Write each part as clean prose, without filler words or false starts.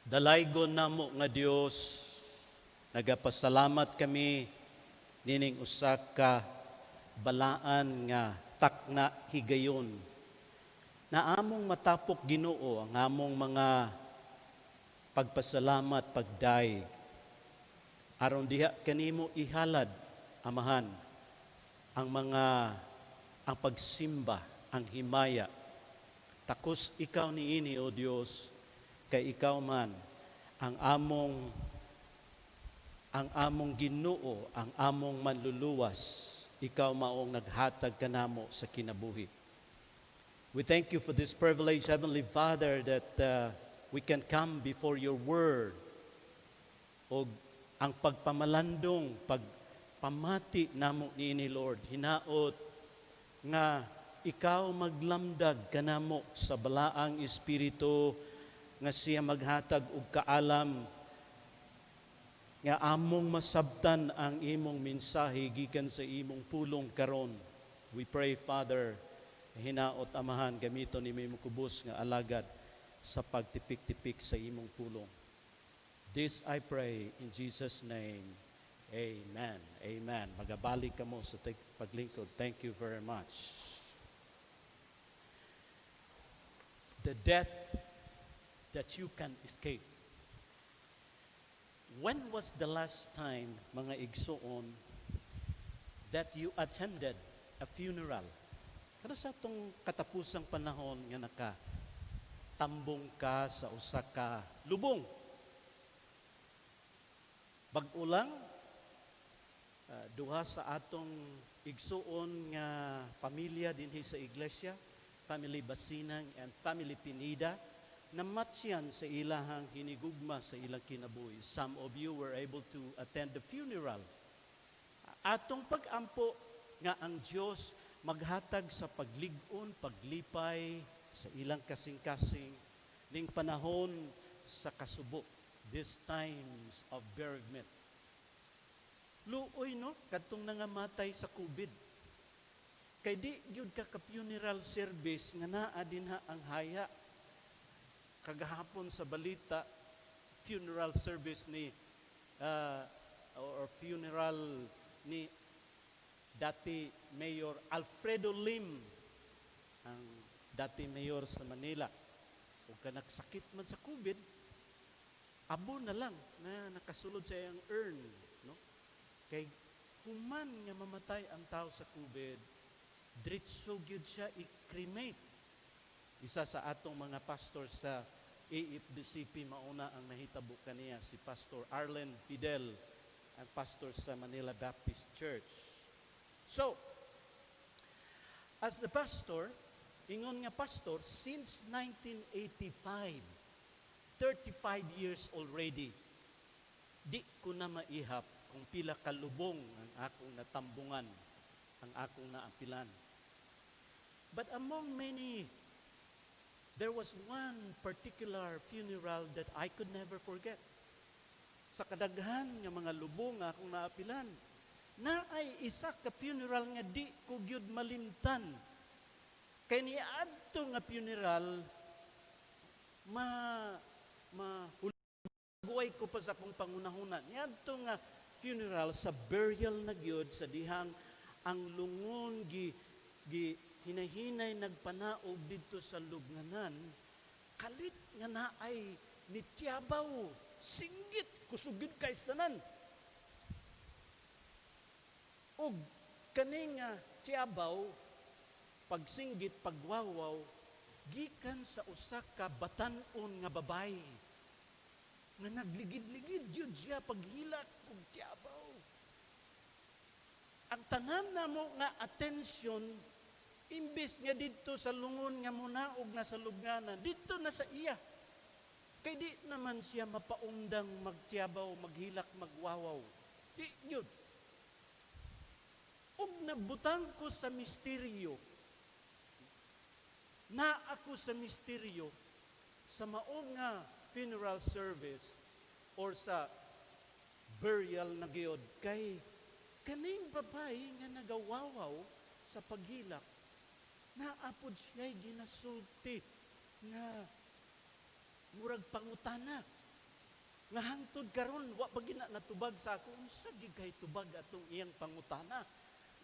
Dalaygon namo nga Dios, nagapasalamat kami nining usa ka balaan nga takna higayon. Na among matapok Ginoo ang among mga pagpasalamat pagdaig. Aron diha kanimo ihalad, Amahan, ang pagsimba, ang himaya. Takos ikaw niini, O Dios, kay ikaw man ang among Ginoo, ang among manluluwas. Ikaw maong naghatag kanamo sa kinabuhi. We thank you for this privilege, Heavenly Father, that we can come before your word. O ang pagpamalandong, pagpamati namo niini, Lord, hinaot nga ikaw maglamdag kanamo sa balaang espiritu nga siya maghatag og kaalam nga among masabtan ang imong mensahe gikan sa imong pulong karon. We pray, Father, hinaot Amahan, gamiton ni imong kubos nga alagad sa pagtipik-tipik sa imong pulong. This I pray in Jesus' name. Amen. Amen. Magabalik ka mo sa paglingkod. Thank you very much. The death that you can escape. When was the last time, mga igsoon, that you attended a funeral? Kada sa itong katapusang panahon nga nakatambong ka sa usa ka lubong. Bag-ulang, duha sa atong igsoon nga pamilya dinhi sa iglesia, Family Basinang and Family Pinida, namatyan sa ilahang hinigugma sa ilang kinabuhi. Some of you were able to attend the funeral. Atong pag-ampo nga ang Dios maghatag sa paglig-on, paglipay sa ilang kasing-kasing ning panahon sa kasubok, these times of bereavement. Luoy no, kadtong nangamatay sa COVID. Kay di gyud ka funeral service nga naa dinha ang haya. Kagahapon sa balita, funeral service ni or funeral ni dati Mayor Alfredo Lim, ang dati mayor sa Manila. Ug kanagsakit man sa COVID, abo na lang na nakasulod sa iyang urn, no? Kay human nga mamatay ang tao sa COVID, diretso gyud siya i-cremate. Isa sa atong mga pastor sa AFDCP mauna ang nahitabo kaniya, si Pastor Arlen Fidel, ang pastor sa Manila Baptist Church. So, as the pastor, ingon nga pastor, since 1985, 35 years already, di ko na maihap kung pila kalubong ang akong natambungan, ang akong naapilan. But among many, there was one particular funeral that I could never forget. Sa kadaghan nga mga lubong nga akong naapilan, na ay isa ka funeral nga di ko gyud malimtan. Kay niadto nga funeral, mahuluguay ko pa sa akong pangunahuna. Niadto nga funeral sa burial na gyud sa dihang ang lungon hinahinay nagpanaog dito sa lubnganan, kalit nga naay ni tiyabaw, singgit, kusugid ka istanan. Og kaning tiyabaw, pagsinggit, pagwawaw, gikan sa usa ka batan-on nga babay, nga nagligid-ligid yun siya paghilak og tiyabaw. Ang tanan na mo nga atensyon, imbis nga dito sa lungon nga munaog na sa lubnganan, dito na sa iya. Kay di naman siya mapaundang magtiyabaw, maghilak, magwawaw. Di yun. Og nabutang ko sa misteryo, na ako sa misteryo, sa maong nga funeral service or sa burial na giyod, kay kaning babae nga nagawawaw sa paghilak, naapod siya'y ginasulti nga murag pangutana. Nga hangtod karon wa pa gina natubag sa ako unsa gid kay tubag atong iyang pangutana.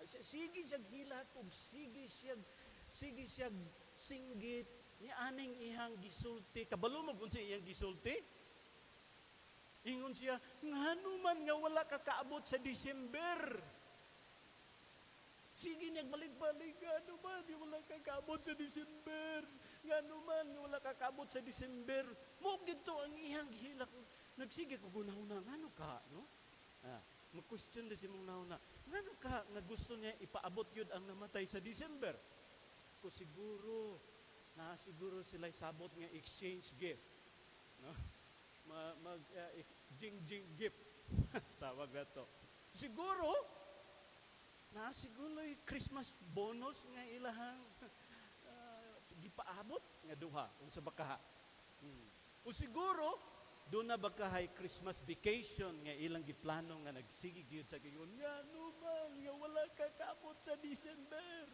Sige siya hilak ug sige siya singgit ni aning ihang gisulti. Kabalo mo kung siya iyang gisulti? Ingon siya, nganuman nga wala ka kaabot sa December. Sige niyang balik-balik, nganuman nga wala ka kaabot sa December. Nganuman nga wala ka kaabot sa December. Mo gito ang ihang hilak. Nagsige ko gunahuna, ngano ka, no? Mag-question din si mong nauna, ngano ka nga gusto niya ipaabot yun ang namatay sa December? Ko siguro sila sabot nga exchange gift. No? Jing-jing gift. Tawag na to. Siguro Christmas bonus nga ilahang gipaabot nga duha unsa baka. O siguro doon na bakahay Christmas vacation nga ilang giplano nga nagsigig yun sa gigon, nga naman, nga wala ka kaabot sa December.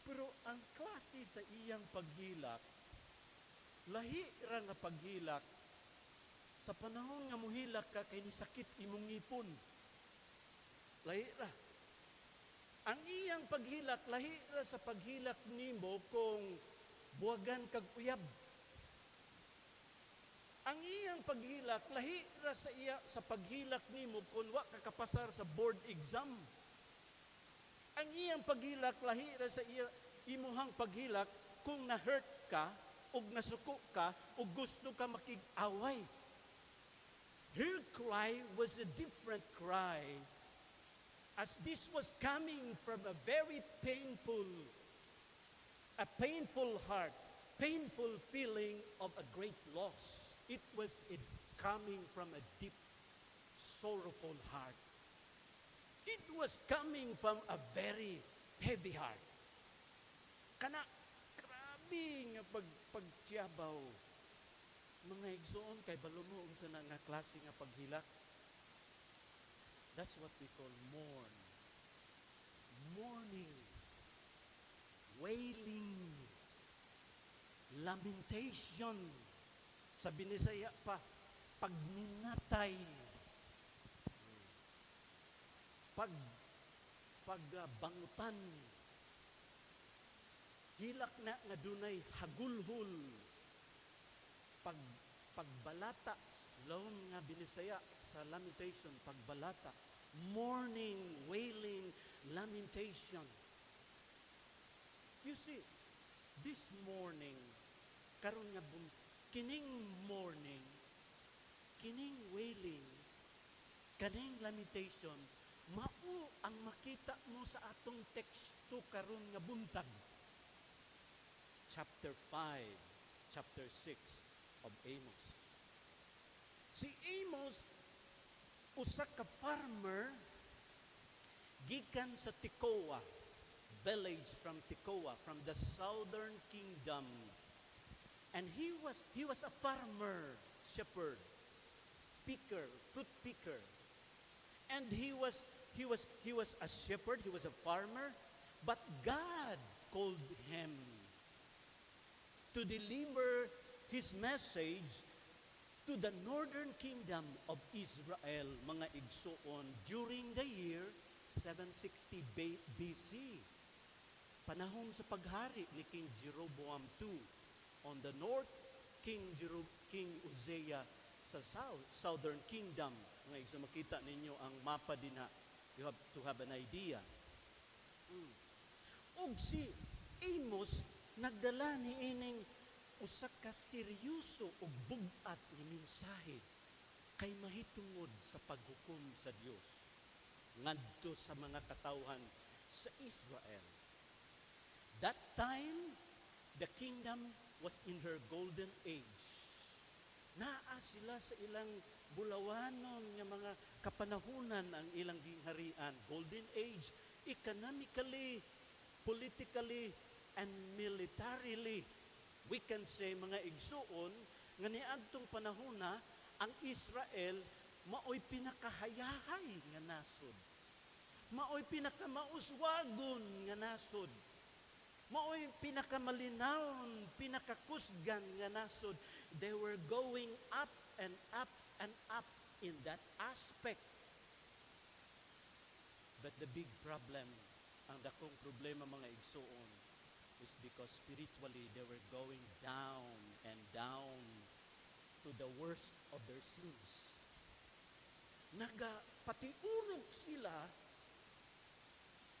Pero ang klase sa iyang paghilak, lahi ra nga paghilak, sa panahon nga muhilak ka kay nisakit imong ngipon. Lahi ra. Ang iyang paghilak, lahi ra sa paghilak nimo kung buwagan kag uyab. Ang iyang paghilak, lahi ra sa paghilak nimo kung wa ka kapasar sa board exam. Ang iyang paghilak, lahi ra sa imuhang paghilak kung na-hurt ka, o nasuko ka, o gusto ka makig-away. Her cry was a different cry, as this was coming from a very painful heart, painful feeling of a great loss. It was coming from a deep, sorrowful heart. It was coming from a very heavy heart. Kana, grabe nga pagtiyabaw. Mga igsoon, kay balomo, unsa na nga klase nga paghilak. That's what we call mourn. Mourning. Wailing. Lamentation. Sa Binisaya pa, pagminatay, pagbangutan, hilak na nga dunay hagulhul, pagbalata, laon nga Binisaya sa lamentation, pagbalata, mourning, wailing, lamentation. You see, this morning, karon nga kining mourning, kining wailing, kining lamentation, mao ang makita mo sa atong teksto karon nga buntag. Chapter 5, chapter 6 of Amos. Si Amos, usa ka farmer, gikan sa Tekoa, village from Tekoa, from the southern kingdom. And he was a farmer, shepherd, fruit picker. And he was a shepherd, he was a farmer, but God called him to deliver his message to the northern kingdom of Israel, mga igsoon, during the year 760 BC. Panahon sa paghari ni King Jeroboam II. On the north, King Uzziah sa southern kingdom. Ngayon, so makita ninyo ang mapa din na. You have to have an idea. Og si Amos, nagdala ni ining usa ka seryoso og bugat ni mensahe kay mahitungod sa paghukom sa Dios ngadto sa mga katawhan sa Israel. That time, the kingdom was in her golden age. Naa sila sa ilang bulawanon nga mga kapanahunan ang ilang gingharian. Golden age, economically, politically, and militarily. We can say, mga igsuon, nga niadtong panahuna, ang Israel, maoy pinakahayahay nga nasod. Maoy pinakamauswagon nga nasod. Mao'y pinakamalinaw, pinakakusgan nga nasod. They were going up and up and up in that aspect. But the big problem, ang dakong problema mga igsoon, is because spiritually they were going down and down to the worst of their sins. Nagapatiurog sila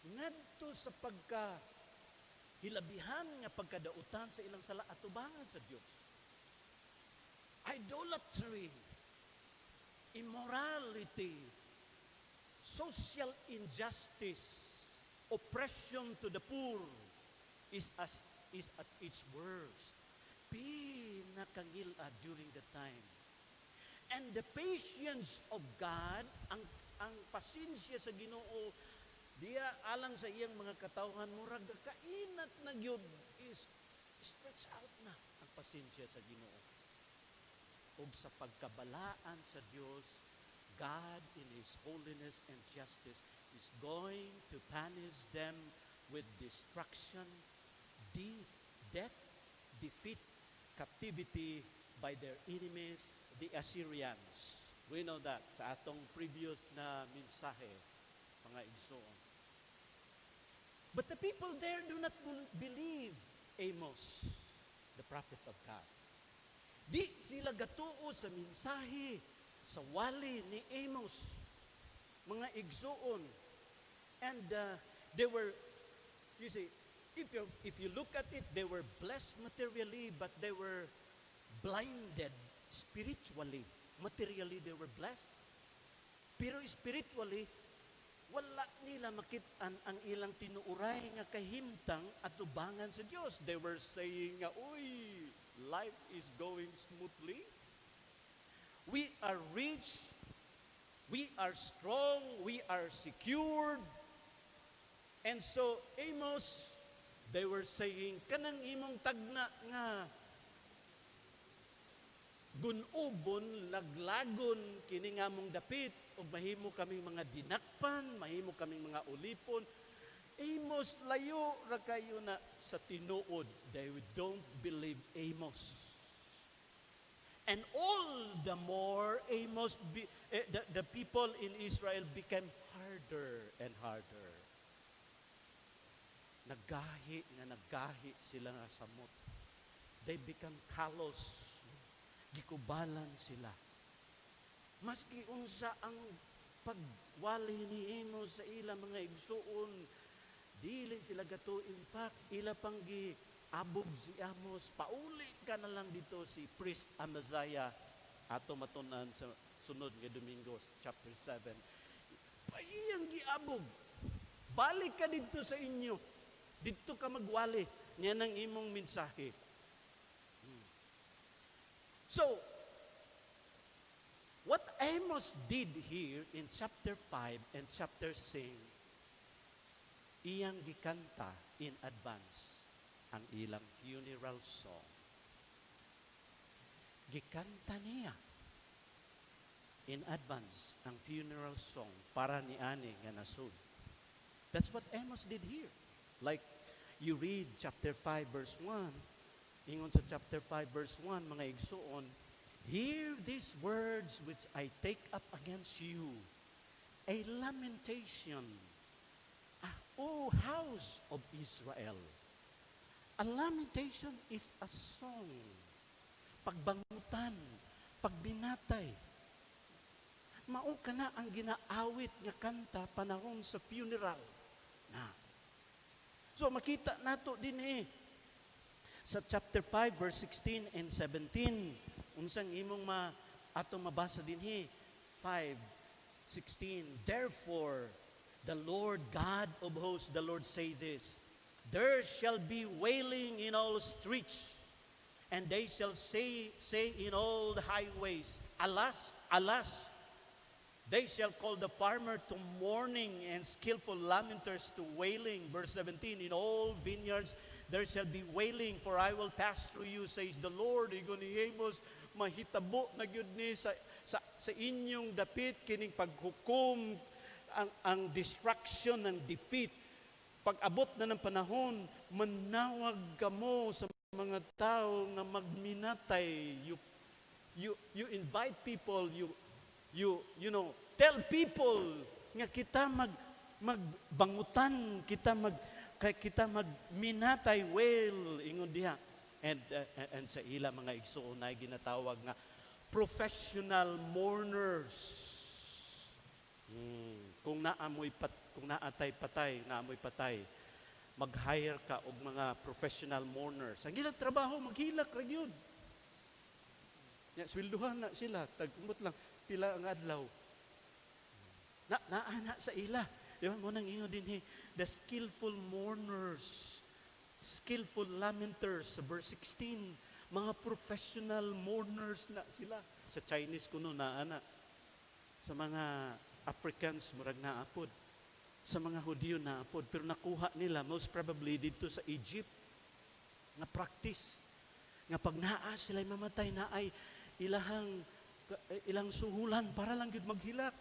ngadto sa hilabihan nga pagkadautan sa ilang sala at tubangan sa Dios. Idolatry, immorality, social injustice, oppression to the poor is at its worst. Pinakangila during the time. And the patience of God, ang pasensya sa Ginoo, diya alang sa iyang mga katawhan, murag kainat na gyud is stretch out na ang pasensya sa Ginoo. Ug sa pagkabalaan sa Dios, God in His holiness and justice is going to punish them with destruction, death, defeat, captivity by their enemies, the Assyrians. We know that sa atong previous na mensahe, mga igsoon. But the people there do not believe Amos, the prophet of God. Di sila gatuo sa mensahe, sa wali ni Amos, mga igsoon. And they were, you see, if you look at it, they were blessed materially, but they were blinded spiritually. Materially, they were blessed. Pero spiritually, wala nila makitaan ang ilang tinuuray nga kahimtang at tubangan sa Diyos. They were saying, uy, life is going smoothly. We are rich. We are strong. We are secured. And so, Amos, they were saying, kanang imong tagna nga gunubon, laglagon, kini nga mong dapit, o mahimo kaming mga dinakpan, mahimo kaming mga ulipon. Amos, layo ra kayo na sa tinuod. They don't believe Amos. And all the more, Amos, the people in Israel became harder and harder. Naggahi sila nga samot. They become callous. Gikubalan sila. Maski unsa ang pagwali ni Amos sa ila mga igsuon, dili sila gato. In fact, ila pang giabog si Amos. Pauli ka na lang dito si priest Amaziah ato matunan sa sunod nga Domingo, chapter 7. Paiyang giabog. Balik ka dito sa inyo. Dito ka magwali. Yan ang imong mensahe. So, what Amos did here in chapter 5 and chapter 6, iyang gikanta in advance ang ilang funeral song. Gikanta niya in advance ang funeral song para ni ani nga nasud. That's what Amos did here. Like you read chapter 5 verse 1, ingon sa chapter 5 verse 1, mga igsoon, hear these words which I take up against you, a lamentation, O house of Israel. A lamentation is a song, pagbangutan, pagbinatay. Mao kana ang ginaawit nga kanta panahon sa funeral na. So makita nato din sa chapter 5 verse 16 and 17, unsang imong atong mabasa din 5:16. Therefore, the Lord God of hosts, the Lord say this, there shall be wailing in all streets, and they shall say in all the highways, alas, alas. They shall call the farmer to mourning and skillful lamenters to wailing. Verse 17, in all vineyards there shall be wailing, for I will pass through you, says the Lord. Igon ni Amos, mahitabo na gyud ni sa inyong dapit kining paghukom, ang destruction, ng defeat. Pag abot na ng panahon, manawag ka mo sa mga tao na magminatay. You invite people, you know, tell people nga kita magbangutan, kita magminatay well ingon diha. And sa ila mga igsoon ay ginatawag nga professional mourners. Kung naatay patay, mag-hire ka og mga professional mourners. Ang ilang trabaho, maghilak ra gyud. Ya, swelduhan na sila, tagkumot lang pila ang adlaw. Naana sa ila. Di ba mo nang ingon din the skillful mourners, skillful lamenters, verse 16, mga professional mourners na sila. Sa Chinese kuno naana. Sa mga Africans murag naapod. Sa mga Hudyo naapod, pero nakuha nila most probably dito sa Egypt nga practice nga pag naa sila mamatay na ay ilang suhulan para lang gid maghilak.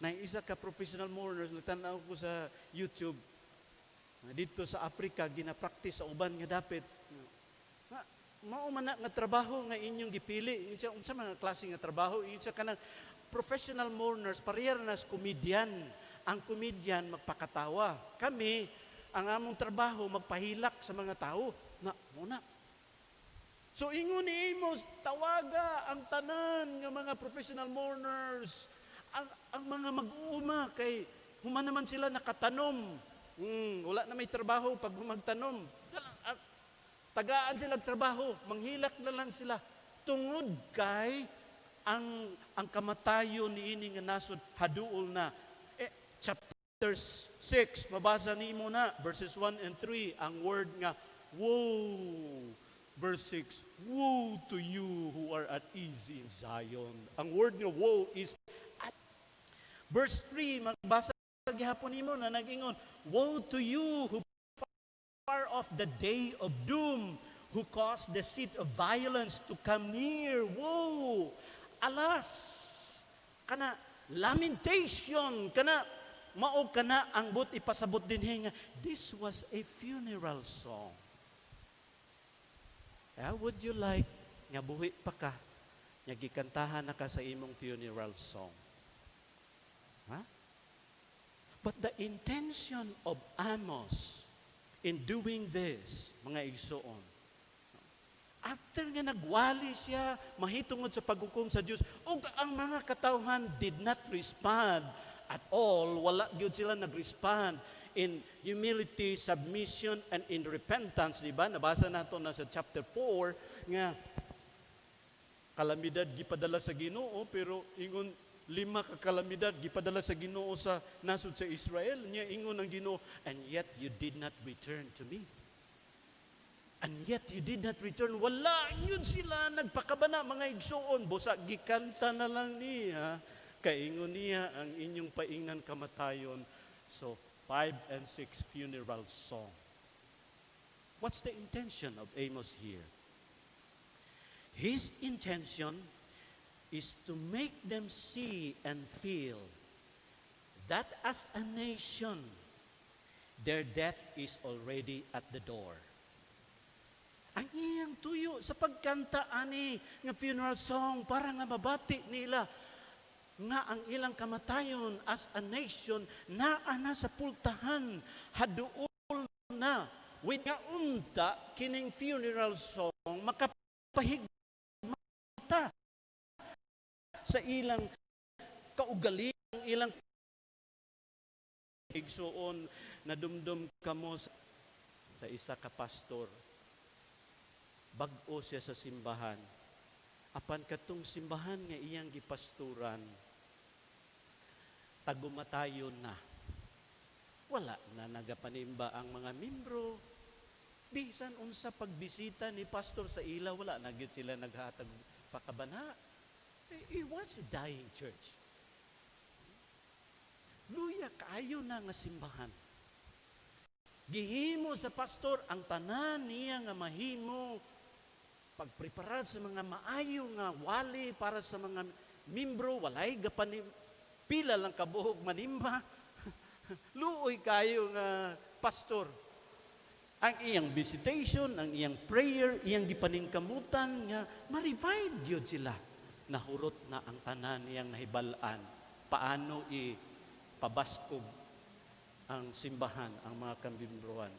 Na isa ka professional mourners nagtanaw ko sa YouTube dito sa Africa gina-practice sa uban nga dapit. Mao man nga trabaho nga inyong gipili, unsa mga klase nga trabaho, unsa kanang professional mourners, parehas na komedyan. Ang komedyan magpakatawa. Kami, ang among trabaho, magpahilak sa mga tao. Muna. So, ingon ni Amos, tawaga ang tanan ng mga professional mourners. Ang mga mag-uuma, kay human naman sila nakatanom. Wala na may trabaho pag magtanom. Tagaan sila trabaho, manghilak na lang sila. Tungod kay ang kamatayon ni ini nga nasod haduol na. Chapter 6, mabasa nimo na verses 1 and 3 ang word nga woe. Verse 6, woe to you who are at ease in Zion. Ang word nga woe is at. Verse 3, magbasa gihapon nimo na nag-ingon, woe to you who far off the day of doom, who caused the seat of violence to come near. Woe! Alas, kana lamentation, kana mao kana ang but ipasabot din nga this was a funeral song. Would you like nga buhi pa ka nga gikantahan na ka sa imong funeral song? But the intention of Amos in doing this, mga igsoon, after nga nagwali siya, mahitungod sa paghukom sa Diyos, ug ang mga katawhan did not respond at all, wala gyud sila nag-respond in humility, submission, and in repentance, di ba? Nabasa nato na sa chapter 4, nga kalamidad gipadala sa Ginoo, pero ingon 5 ka kalamidad gipadala sa Ginoo sa nasod sa Israel, niya ingon ang Ginoo, and yet you did not return to me. And yet you did not return. Wala yun sila nagpakabana, mga igsoon. Busa, gikanta na lang niya. Kaingon niya ang inyong paingnan kamatayon. So, 5 and 6 funeral song. What's the intention of Amos here? His intention is to make them see and feel that as a nation, their death is already at the door. Ang iyang tuyo sa pagkanta ani nga funeral song para nga mabati nila nga ang ilang kamatayon as a nation naa na sa pultahan haduol na with nga unta kining funeral song makapahigmata sa ilang kaugaling, ilang igsuon na dumdum kamo sa isa ka pastor. Bag-o siya sa simbahan. Apan katong simbahan nga iyang gipasturan, tagumatayon na. Wala na nagapanimba ang mga membro. Bisan unsa pagbisita ni pastor sa ila, wala na gyud sila naghatag pakabana. It was a dying church. Luya kaayo na nga simbahan. Gihimo sa pastor ang tanan niya nga mahimo pagpreparar sa mga maayo nga wali para sa mga membro, walay gapan pila lang kabuhog manimba. Luoy kayo nga pastor. Ang iyang visitation, ang iyang prayer, iyang gipaningkamutan nga ma-revive gyud sila. Nahurot na ang tanan niyang nahibalaan. Paano pabaskog ang simbahan, ang mga kambibruhan.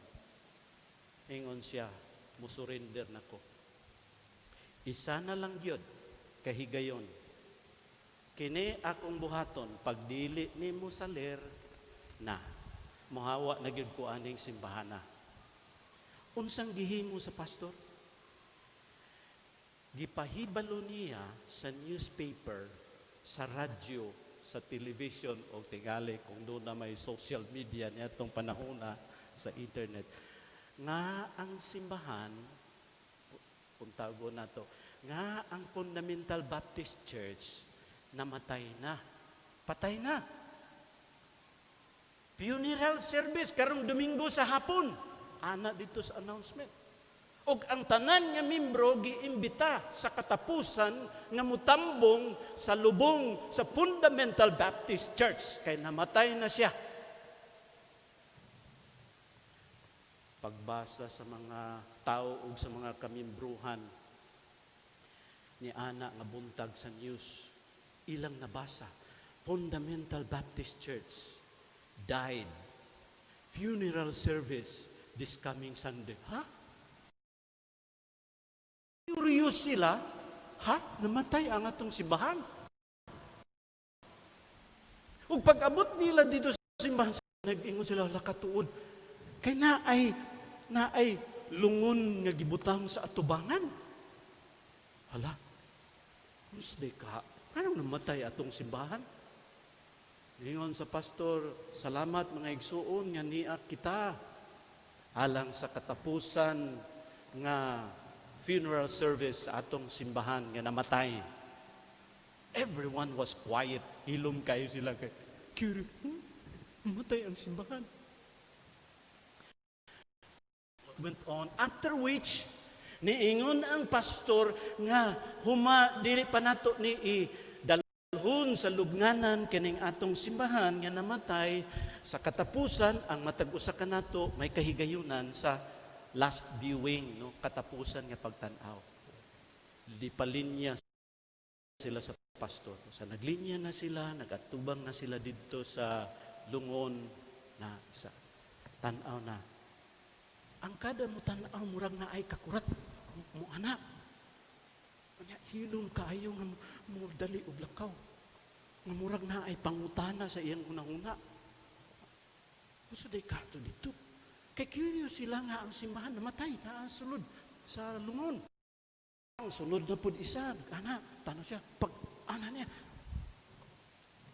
Ingon siya, musurrender nako. Isa na lang gyud kahigayon. Kini akong buhaton, pagdili nimo saler na mohawa na gyud ko aning simbahana. Unsang gihimo sa pastor? Gipahibalo niya sa newspaper, sa radyo, sa television o tingali kung doon na may social media niya itong panahon na sa internet. Nga ang simbahan, kung tago na to, nga ang Fundamental Baptist Church namatay na. Patay na. Funeral service karong Domingo sa hapon. Ana dito sa announcement. Og ang tanan nga membro giimbita sa katapusan nga mutambong sa lubong sa Fundamental Baptist Church kay namatay na siya. Pagbasa sa mga tao ug sa mga kamimbruhan ni ana nga buntag sa news, ilang nabasa, Fundamental Baptist Church died. Funeral service this coming Sunday. Ha? Curious sila, ha? Namatay ang atong simbahan. Ug pag-abot nila dito sa simbahan, nag-ingon sila, lakatuod. Kay naay lungon nga gibutang sa atubangan. Hala, musde ka, anong namatay atong simbahan? Ingon sa pastor, salamat mga igsuon nga niya kita. Alang sa katapusan nga funeral service sa atong simbahan nga namatay. Everyone was quiet. Hilom kayo sila kay namatay ang simbahan. Went on. After which, niingon ang pastor nga dili pa nato ni dalhon sa lubnganan kining atong simbahan nga namatay. Sa katapusan, ang matag usa ka nato may kahigayunan sa last viewing, no, katapusan nga pagtan-aw. Lipalinya sila sa pastor. Sa naglinya na sila, nagatubang na sila dito sa lungon na sa tan-aw na. Ang kada mo tan-aw murag na ay kakurat mo anak. Kanya hilom kaayo nga mo dali og lakaw. Nga murag na ay pangutana sa iyang unang-una. Gusto day kato dito. Kay curious sila nga ang simbahan namatay na sulod sa lungon. Ang sunod na pud isa, ana, tanaw siya, pag ana niya,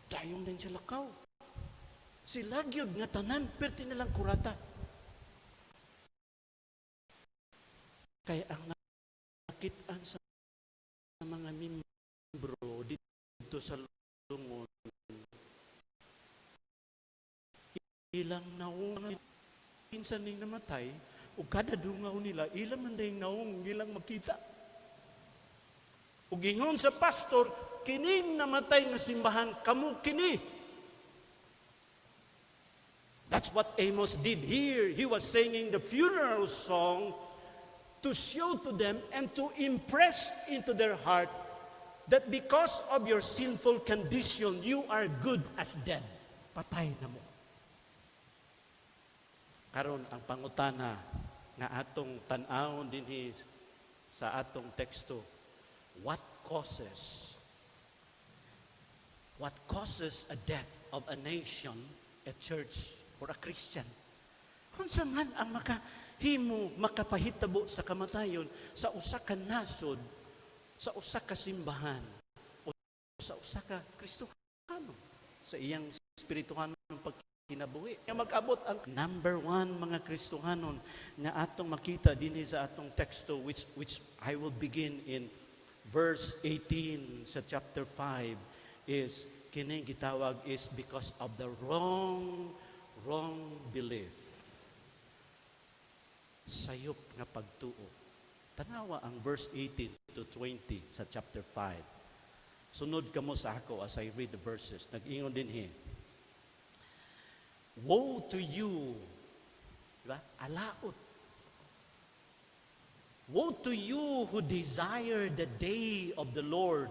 dayong din siya lakaw. Sila gyud nga tanan, perti nilang kurata. Kaya ang nakitaan sa mga membro dito sa lungon, ilang naungan, pinsan ning namatay, o kada dungaw nila, ilang man dahing naong, ilang makita. Ug ingon sa pastor, kining namatay nga simbahan, kamu kini. That's what Amos did here. He was singing the funeral song to show to them and to impress into their heart that because of your sinful condition, you are good as dead. Patay na mo. Karon ang pangutana nga atong tan-awon dinhi sa atong teksto, what causes a death of a nation, a church, or a Christian? Unsa man ang makapahitabo sa kamatayon sa usa ka nasod, sa usa ka simbahan, o sa usa ka Kristiyano, sa iyang espirituhanong pagkinabuhi. Nga mag-abot ang number 1 mga Kristohanon nga atong makita dinhi sa atong teksto, which I will begin in verse 18 sa chapter 5, is kining gitawag is because of the wrong belief. Sayop nga pagtuo. Tanawa ang verse 18 to 20 sa chapter 5. Sunod kamo sa ako as I read the verses. Nag-ingon din Woe to you. Diba? Alaot. Woe to you who desire the day of the Lord.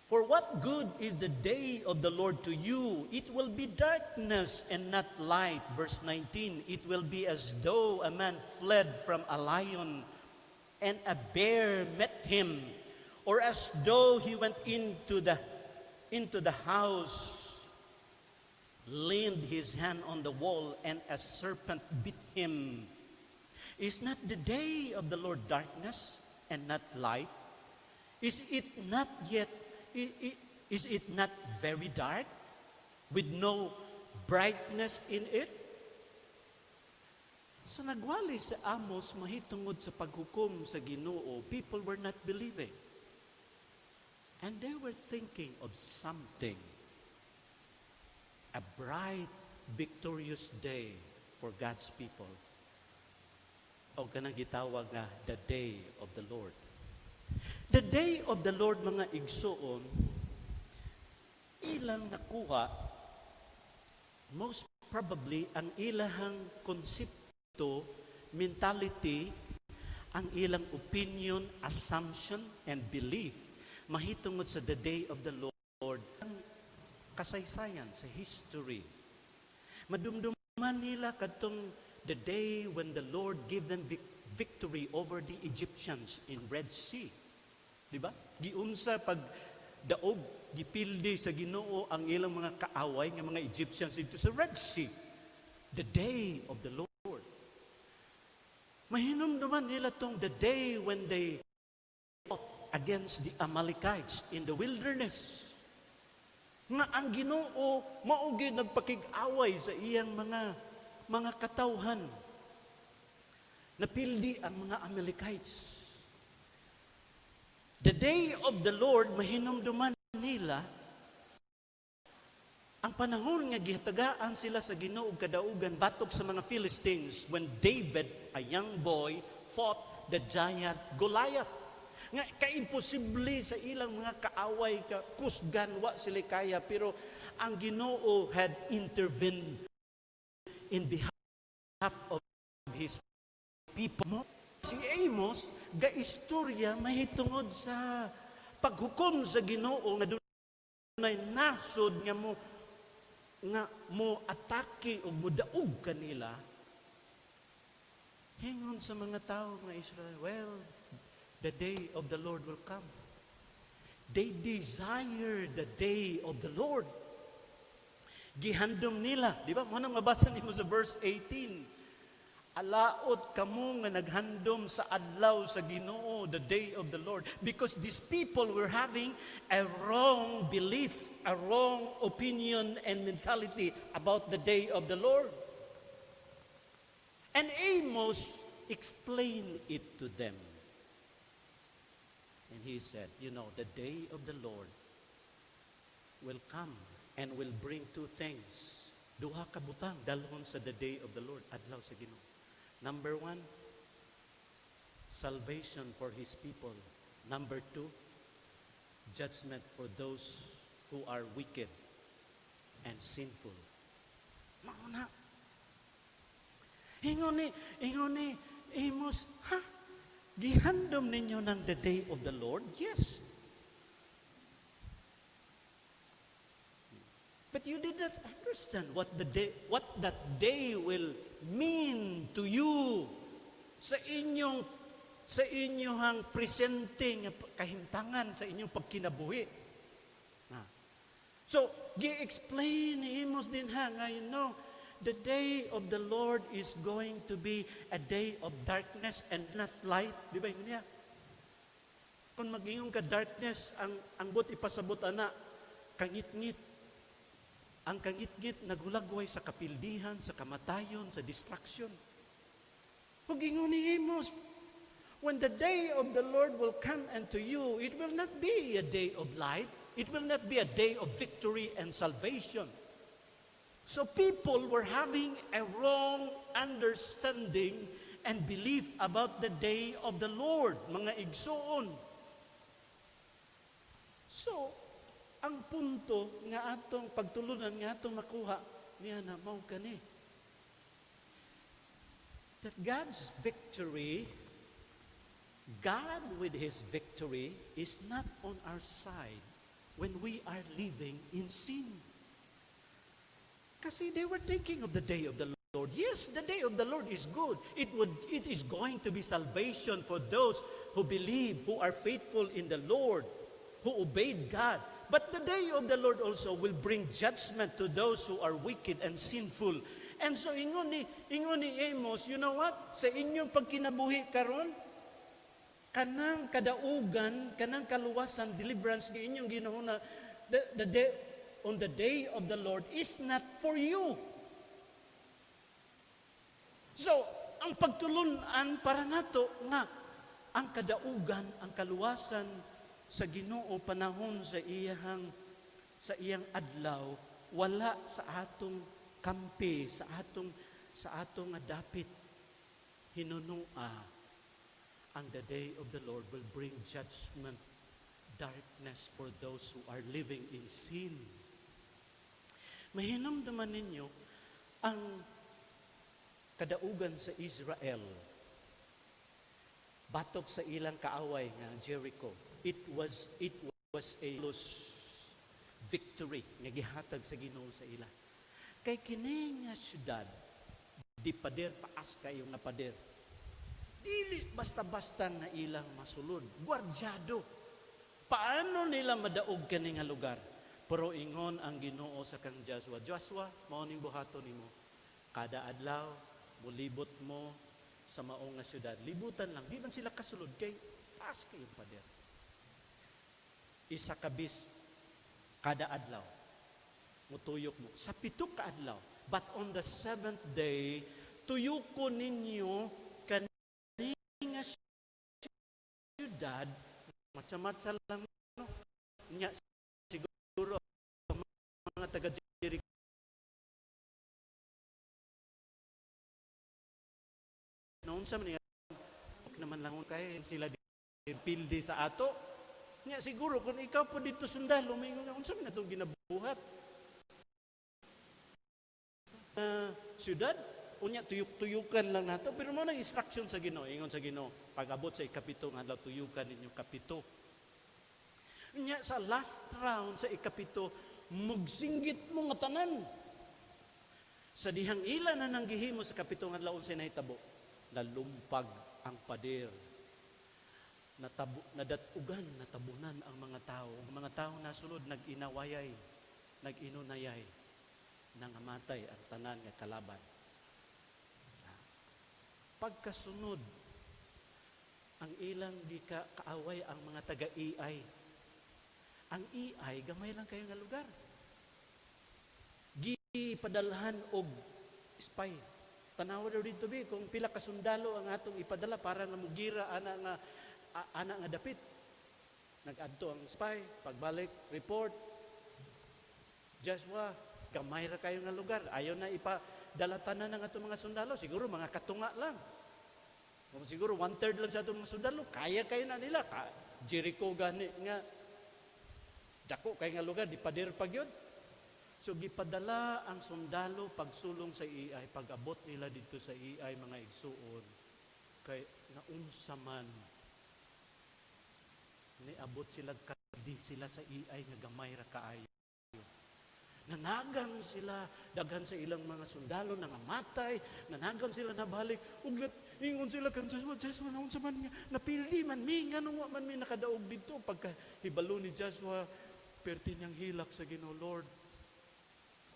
For what good is the day of the Lord to you? It will be darkness and not light. Verse 19, it will be as though a man fled from a lion and a bear met him, or as though he went into the house, leaned his hand on the wall, and a serpent bit him. Is not the day of the Lord darkness and not light? Is it not very dark, with no brightness in it? Sa nagwali sa Amos, mahitungod sa paghukom sa Ginoo, people were not believing. And they were thinking of something. A bright, victorious day for God's people. O kanang gitawag nga, the day of the Lord. The day of the Lord, mga igsoon, ilang nakuha, most probably, ang ilahang konsepto, mentality, ang ilang opinion, assumption, and belief, mahitungod sa the day of the Lord, ang kasaysayan, sa history. Madumduman nila katong the day when the Lord gave them victory over the Egyptians in Red Sea. Diba? Giunsa pag daog, gipildi sa Ginoo ang ilang mga kaaway ng mga Egyptians dito sa Red Sea. The day of the Lord. Mahinumduman nila tong the day when they fought against the Amalekites in the wilderness. Nga ang Ginoo maugi nagpakig-away sa iyang mga katawhan. Napildi ang mga Amalekites. The day of the Lord, mahinumduman nila, ang panahon nga gihatagaan sila sa Ginoo ug kadaugan batok sa mga Philistines when David, a young boy, fought the giant Goliath. Nga kaimposible sa ilang mga kaaway, kusgan, wa sila kaya, pero ang Ginoo had intervened in behalf of His people. Si Amos, gaistorya mahitungod sa paghukom sa Ginoo nga dunay nasod nga mo atake o mudaog kanila. Hingon sa mga tao ng Israel, well, the day of the Lord will come. They desire the day of the Lord. Gihandom nila, di ba? Muna mabasa nimo sa verse 18. Alaot kamo nga naghandom sa adlaw sa Ginoo, the day of the Lord. Because these people were having a wrong belief, a wrong opinion and mentality about the day of the Lord. And Amos explained it to them. And he said, the day of the Lord will come and will bring two things. Duha ka butang dalhon sa the day of the Lord, adlaw sa Ginoo. Number 1, salvation for His people. Number 2, judgment for those who are wicked and sinful. Mauna. Ingon ni, Amos, gihandom ninyo ng the day of the Lord? Yes. But you did not understand what that day will mean to you sa inyong presenting kahimtangan sa inyong pagkinabuhi. So, gi-explain ni Amos din the day of the Lord is going to be a day of darkness and not light. Di ba yun niya? Kung magingong ka darkness, ang but ipasabot ana, kangit-ngit. Ang kangit-ngit nagulagway sa kapildihan, sa kamatayon, sa distraction. Hugingon ni Amos, when the day of the Lord will come unto you, it will not be a day of light. It will not be a day of victory and salvation. So people were having a wrong understanding and belief about the day of the Lord, mga igsoon. So, ang punto nga atong pagtulunan nga atong makuha, niya na mao kani. That God's victory, God with His victory is not on our side when we are living in sin. Kasi they were thinking of the day of the Lord. Yes, the day of the Lord is good. It is going to be salvation for those who believe, who are faithful in the Lord, who obeyed God. But the day of the Lord also will bring judgment to those who are wicked and sinful. And so ingon ni Amos, you know what? Sa inyong pagkinabuhi karon, kanang kadaugan, kanang kaluwasan, deliverance ni inyong ginahuna, on the day of the Lord is not for you. So, ang pagtulunan para nato nga ang kadaugan, ang kaluwasan sa Ginoo panahon sa iyang adlaw wala sa atong kampi, sa atong dapit hinunua. And the day of the Lord will bring judgment, darkness for those who are living in sin. Mahinamdaman ninyo ang kadaugan sa Israel batok sa ilang kaaway nga Jericho. It was a loose victory nga gihatag sa Ginoo sa ila. Kay kini nga syudad di pader taas kayo nga pader. Dili basta-basta nga ilang masulod, gwardyado. Paano nila madaog kani nga lugar? Pero ingon ang Ginoo sa kang Joshua, Joshua, mao ning buhaton nimo. Kada adlaw mulibot mo sa maong nga syudad. Libutan lang, di man sila kasulod kay taas kayong pader. Isa kabis kada adlaw mutuyok mo sa 7 ka adlaw. But on the 7th day, tuyoko ninyo kani nga syudad, matsa-matsa lang no. Nya siguro ang mga taga Jericho noon sa mga naman lang kay sila pildi sa ato. Nya siguro kung ikaw po dito sundalo, mingon nga unsa man atong ginabuhat. Syudad, unya tuyuk-tuyukan lang nato, pero mo nang instruction sa Ginoo, ingon sa Ginoo, pag-abot sa ikapito nga adlaw tuyukan ninyo kapito. Unya sa last round sa ikapito, magsinggit mo nga tanan. Sa dihang ila na nang gihimo sa kapito nga adlaw unsay nahitabo, nalumpag ang pader. Nadatugan, natabunan ang mga tao. Ang mga tao nasulod, nag-inawayay, nag-inunayay, nangamatay ang tanan nga kalaban. Pagkasunod, ang ilang kaaway ang mga taga-EI. Ang EI, gamay lang kayo nga lugar. Gipadalhan og spy. Tanawa daw dito kung pila ka sundalo ang atong ipadala para nga mugira ana nga dapit. Nag-adto ang spy, pagbalik, report. Joshua, gamay ra kayo nga lugar. Ayaw na ipadala tanan ng atong mga sundalo. Siguro mga katunga lang. Kung siguro 1/3 lang sa atong mga sundalo, kaya kayo na nila. Jericho gani nga dako kay nga lugar, di pader pag yun. So gipadala ang sundalo pagsulong sa EI, pag-abot nila dito sa EI mga igsuon. Kay naunsa man niabot sila kadi sila sa EI nga gamay ra kaayo. Nanagang sila, daghan sa ilang mga sundalo nangamatay, nanagang sila nabalik, ug ingon sila kang Joshua naunsa man nga napildi man mi nganong wa man mi nakadaog dito pagka hibalo ni Joshua perti niyang hilak sa Ginoo. Lord,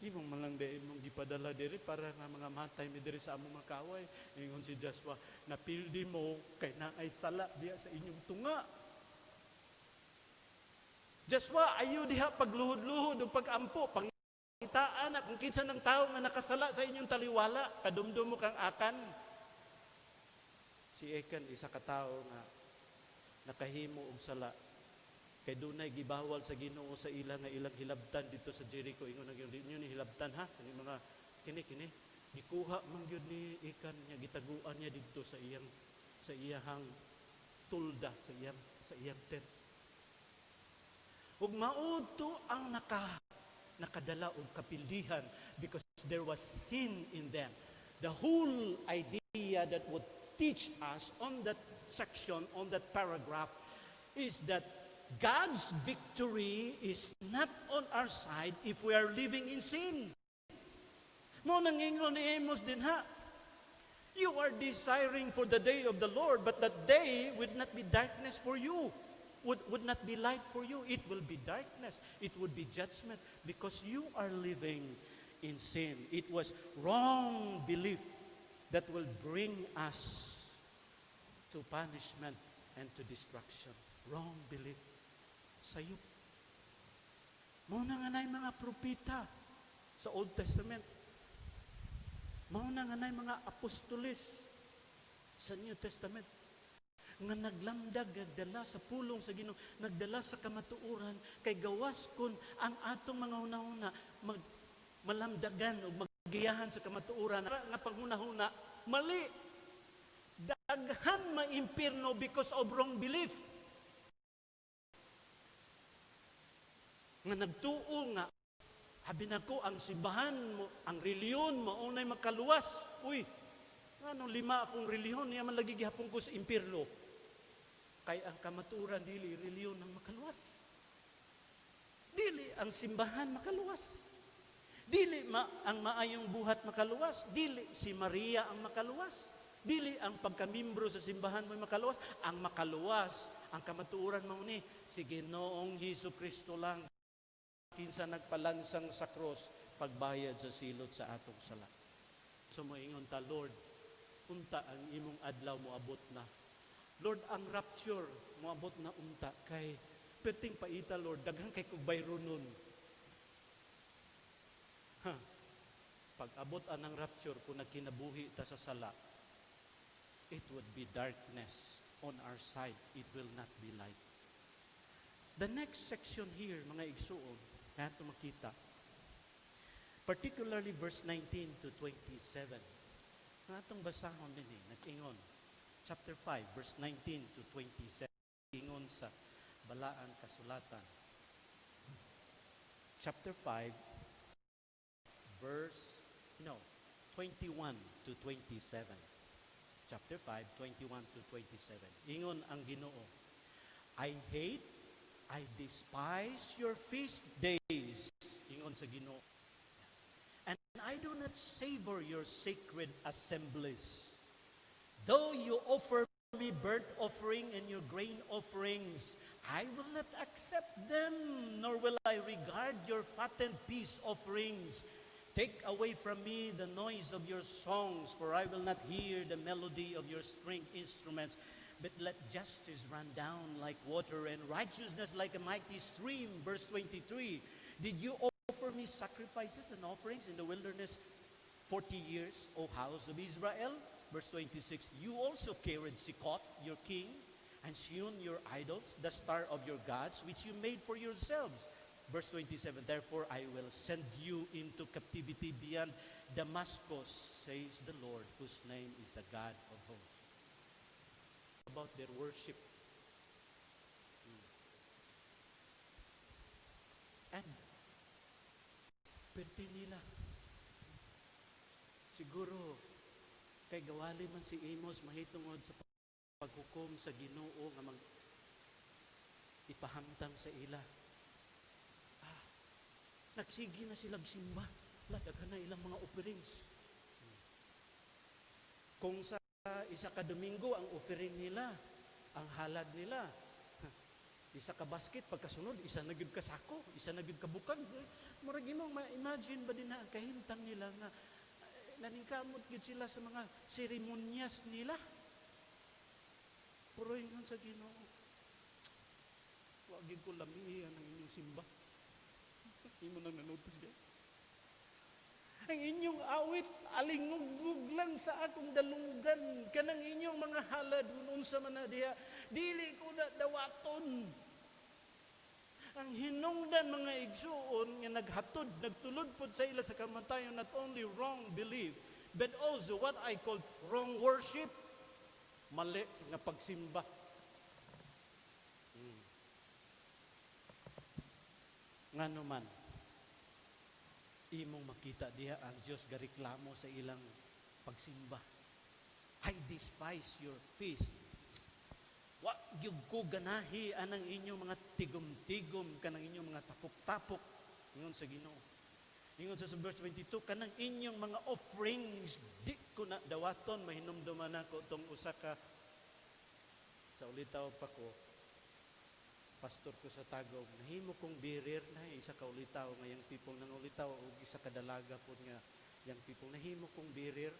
imong man lang dahil mong gipadala diri para nga mga matay mi diri sa among mga kaaway. Ingon si Joshua, napildi mo kay naay sala diya sa inyong tunga. Joshua, ayo diha pagluhod-luhod o pag-ampo, pangitaan na kung kinsa ng tao nga nakasala sa inyong taliwala, kadumdum mo kang akan. Si Achan, isa ka tao nga nakahimo og sala. Kay dunay gibawal sa Ginoo sa ilang hilabtan dito sa Jericho. Ingon inyo ni hilabtan ha, kani mga kini gikuha man gyud ni Achan nya gitaguan niya dito sa iyang tulda, sa iyang tent. Ug mauto ang nakadala og kapildihan because there was sin in them. The whole idea that would teach us on that section, on that paragraph, is that God's victory is not on our side if we are living in sin. Mo nangingon ni Amos din ha. You are desiring for the day of the Lord, but that day would not be darkness for you. Would not be light for you. It will be darkness. It would be judgment because you are living in sin. It was wrong belief that will bring us to punishment and to destruction. Wrong belief. Sayop. Mauna nga na yung mga propeta sa Old Testament. Mauna nga na yung mga apostolis sa New Testament. Nga naglamdag, nagdala sa pulong sa Ginoo, nagdala sa kamatuuran, kay gawas kun ang atong mga una-una malamdagan o magiyahan sa kamatuuran nga panghuna-huna, mali. Daghan maimpirno because of wrong belief. Nga nagtuo nga, habi na ko, ang simbahan mo, ang reliyon mo, unay makaluwas. Uy, anong 5 akong reliyon, niya man lagi gihapon ko sa impirno. Kay ang kamaturan, dili, reliyon ang makaluwas. Dili, ang simbahan makaluwas. Dili, ang maayong buhat makaluwas. Dili, si Maria ang makaluwas. Dili, ang pagkamimbro sa simbahan mo makaluwas. Ang makaluwas, ang kamaturan mo ni, si Ginoong Hesus Kristo lang. Kinsa nagpalansang sa cross, pagbayad sa silot sa atong sala. So moingon ta, Lord, unta ang imong adlaw mo abot na. Lord, ang rapture mo abot na unta kay perting paita, Lord, daghang kay kog bayronon. Pag abot anang rapture kung nagkinabuhi ta sa sala, it would be darkness on our side. It will not be light. The next section here, mga igsuon, kaya ito makita. Particularly verse 19 to 27. Nga itong basahon din nag-ingon. Chapter 5, verse 19 to 27. Ingon sa Balaan Kasulatan. Chapter 5, verse 21 to 27. Chapter 5, 21 to 27. Ingon ang Ginoo, I hate, I despise your feast days. Ingon sa Ginoo. And I do not savor your sacred assemblies. Though you offer me burnt offering and your grain offerings, I will not accept them, nor will I regard your fattened peace offerings. Take away from me the noise of your songs, for I will not hear the melody of your string instruments. But let justice run down like water and righteousness like a mighty stream. Verse 23, did you offer me sacrifices and offerings in the wilderness 40 years, O house of Israel? Verse 26, you also carried Sikkoth, your king, and Shion, your idols, the star of your gods, which you made for yourselves. Verse 27, therefore I will send you into captivity beyond Damascus, says the Lord, whose name is the God of hosts. About their worship. And perti nila. Siguro, kay gawali man si Amos mahitungod sa paghukom sa Ginoo nga ipahamtang sa ila. Nagsigi na silang simba. Daghan na ilang mga offerings. Kung sa isa ka Domingo ang offering nila, ang halad nila, isa ka basket, pagkasunod, isa na gyud ka sako, isa na gyud ka bukag. Murag imong ma-imagine ba din na ang kahimtang nila nga naningkamot gyud sila sa mga seremonyas nila. Pero ingon sa Ginoo, wa gyud ko lamihan ang inyong simba. Imo nang nanutos diyan. Ang inyong awit, alingugug lang sa akong dalunggan. Kanang inyong mga halad, unsa man na diha, dili ko na dawaton. Ang hinungdan mga igsuon nga naghatod, nagtulod pod sa ila sa kamatayon, not only wrong belief, but also what I call wrong worship. Mali nga pagsimba. Nga naman, imong makita diha ang Dios gareklamo sa ilang pagsimba. I despise your feast. Wa gyud ko ganahi anang inyong mga tigom-tigom kanang inyong mga tapok-tapok ingon sa Ginoo. Ingon sa verse 22, kanang inyong mga offerings di ko na dawaton, mahinumduman ako tong usa ka sa ulitaw pa ko. Pastor ko sa Tagum, nahimo kong birir na isa ka ulitaw ngayang people nang ulitaw o isa ka dalaga po nga yang people nahimo kong birir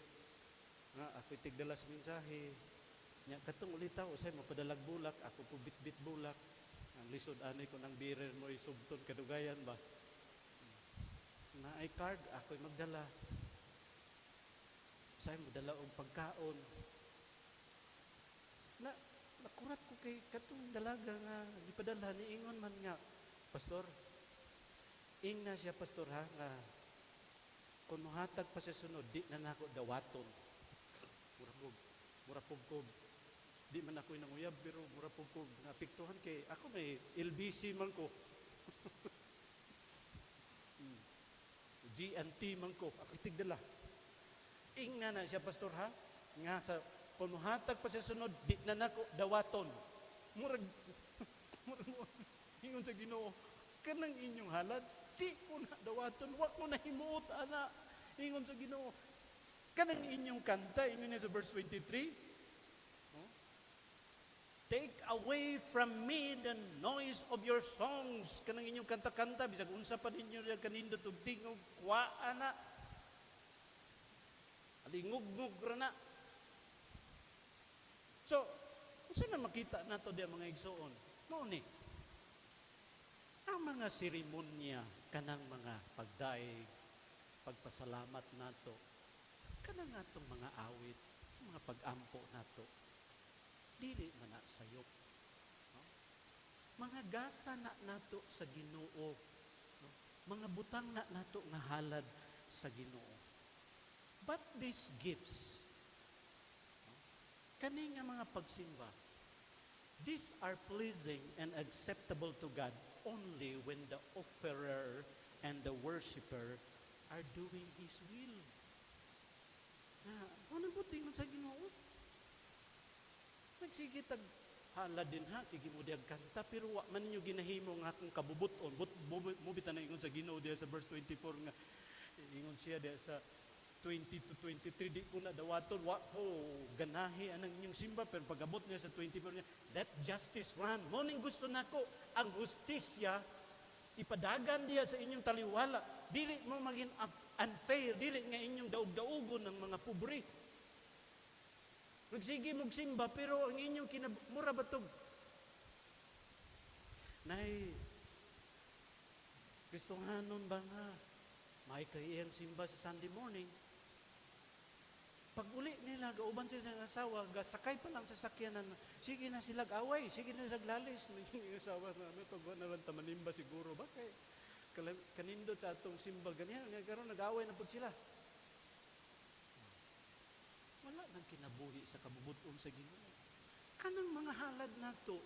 nga ako tigdala sa mensahe nya katong ulitaw usay mapadalag bulak ako po bitbit bulak ang lisod anay ko nang birir mo isubton kadugayan ba na ay card ako'y magdala usay mo dala og pagkaon na nakurat ko kay katong dalaga nga gipadala ni ingon man nga pastor ing na siya pastor ha nga kung muhatag pa sa sunod di na nako dawaton mura pugkog di man ako'y nanguyab pero mura pugkog napiktuhan kay ako may LBC man ko GNT man ko ako tigdala ing na siya pastor ha nga sa kung muhatag pa sa sunod, di na nako dawaton. Murag ingon sa Ginoo, kanang inyong halad, di ko na dawaton, wa ko na himuot, ana. Ingon sa Ginoo, kanang inyong kanta, ingon niya sa verse 23, take away from me the noise of your songs. Kanang inyong kanta-kanta, bisag unsa pa ninyo yung kanindot ug tingog, kwa, ana. Alingug-ngug na. So, saan na makita nato diya mga igsoon? Mao ni, ang mga seremonya, kanang mga pagdaig, pagpasalamat nato, kanang atong mga awit, mga pag-ampo nato, dili man na sayop. No? Mga gasa na nato sa Ginoo, no? Mga butang na nato nga halad sa Ginoo. But these gifts, kani nga mga pagsimba, these are pleasing and acceptable to God only when the offerer and the worshipper are doing His will. Ano buti mo sa Ginoo? Nagsige tag hala din ha, sige mo diag kanta, pero wa man ninyo ginahimo nga akong kabubuton. Mubita na ingon sa Ginoo diya sa verse 24 nga, ingon siya diya sa 20 to 23, di ko na dawaton, wa ko ganahi anang inyong simba, pero pag-abot niya sa 24 niya, let justice run. Morning gusto nako ang justisya, ipadagan diya sa inyong taliwala. Dili mo maging unfair, dili nga inyong daog-daugon ng mga pobre. Nagsige mong simba, pero ang inyong mura batog. Nay, Kristohanon ba nga, may kaiyang simba sa Sunday morning, pag uli nila, gauban sila ng asawa, sakay pa lang sa sakyanan, sige na sila away, sige na sila lalis. Yung asawa na, pagwa na lang tamanimba siguro. Bakit? Kanindot sa atong simba, ganyan, karon nag-away na po sila. Wala nang kinabuhi sa kabubuton sa Ginoo. Kanang mga halad nato,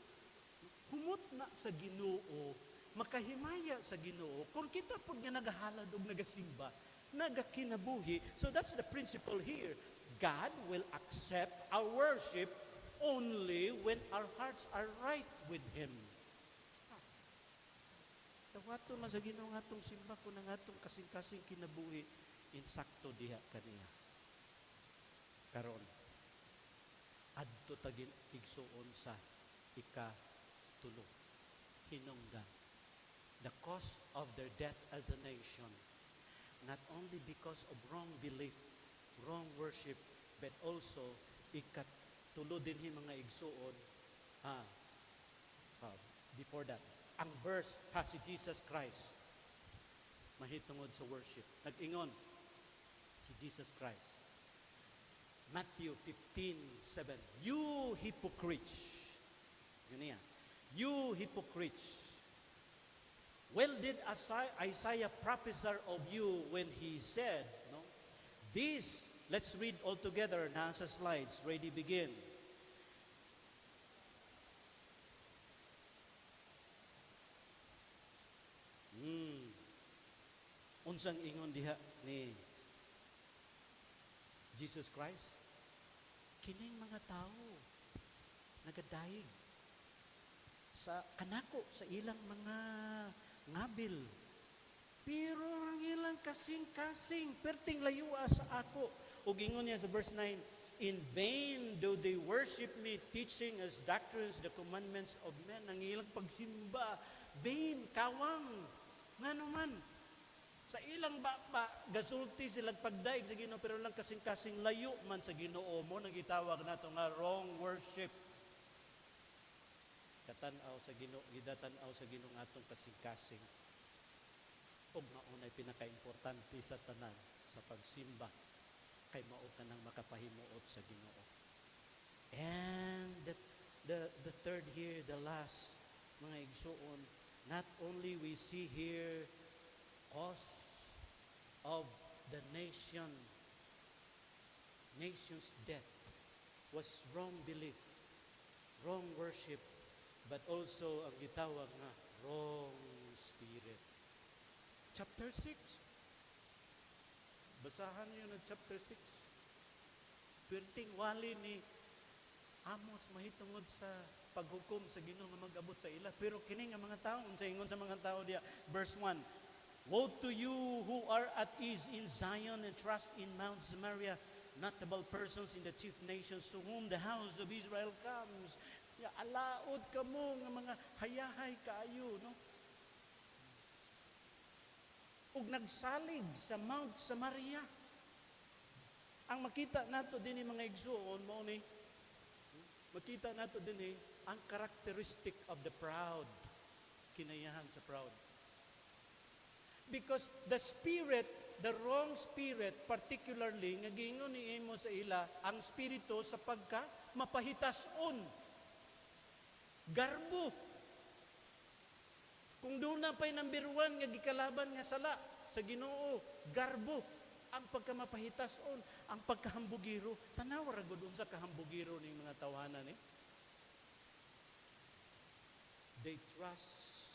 humot na sa Ginoo, makahimaya sa Ginoo, kung kita pag nga nagahalad o nagasimba, nagakinabuhi. So that's the principle here. God will accept our worship only when our hearts are right with Him. Tawato na sa Ginoo nga itong simba ko na nga itong kasing-kasing kinabuhi, insakto diha kaniya. Karon, adto tagin igsuon sa ika-tulo. Hinungdan. The cause of their death as a nation, not only because of wrong belief, wrong worship, but also ikatulo din mga igsuon. Before that, ang verse ha si Jesus Christ mahitungod sa worship. Nag-ingon si Jesus Christ. Matthew 15:7. You hypocrites. Yun niya. You hypocrites. Well did Isaiah prophesy of you when he said, no? This, let's read all together. Nasa slides. Ready, begin. Unsang ingon diha ni Jesus Christ? Kining mga tao nagadaig sa kanako sa ilang mga ngabil. Pero ang ilang kasing-kasing perting layua sa ako. Ug ingon niya sa verse 9, in vain do they worship me, teaching as doctrines the commandments of men. Ang ilang pagsimba, vain, kawang. Ngano man, sa ilang gasulti silang pagdaig sa Ginoo, pero lang kasing-kasing layo man sa Ginoo mo, nagitawag nato nga wrong worship. Katanaw sa Ginoo, gidatan-aw sa Ginoo atong kasing-kasing. Og maunay pinaka-importante sa tanan sa pagsimba kay mao ka nang makapahimuot sa Ginoo. And the third here, the last, mga igsuon, not only we see here cause of the nation's death was wrong belief, wrong worship, but also ang gitawag nga wrong spirit. Chapter 6. Basahan niyo na chapter 6. Perting wali ni Amos mahitungod sa paghukom sa Ginoo nga mag-abot sa ila. Pero kini nga mga tao, unsa ingon sa mga tao diya, verse 1, woe to you who are at ease in Zion and trust in Mount Samaria, notable persons in the chief nations to whom the house of Israel comes. Ya, alaod kamo nga mga hayahay kaayo, no? Ug nagsalig sa Mount Samaria. Ang makita nato dinhi mga igsuon mao ni makita nato dinhi ang characteristic of the proud. Kinayahan sa proud. Because the spirit, the wrong spirit, particularly, nga gingon ni imo sa ila, ang spirito sa pagka mapahitason. Garbo. Kung doon na pa'y number 1 nga gikalaban nga sala sa Ginoo, garbo. Ang pagkamapahitason, ang pagkahambugiro. Tanaw ra gud unsa kahambugiro ning mga tawanan eh. They trust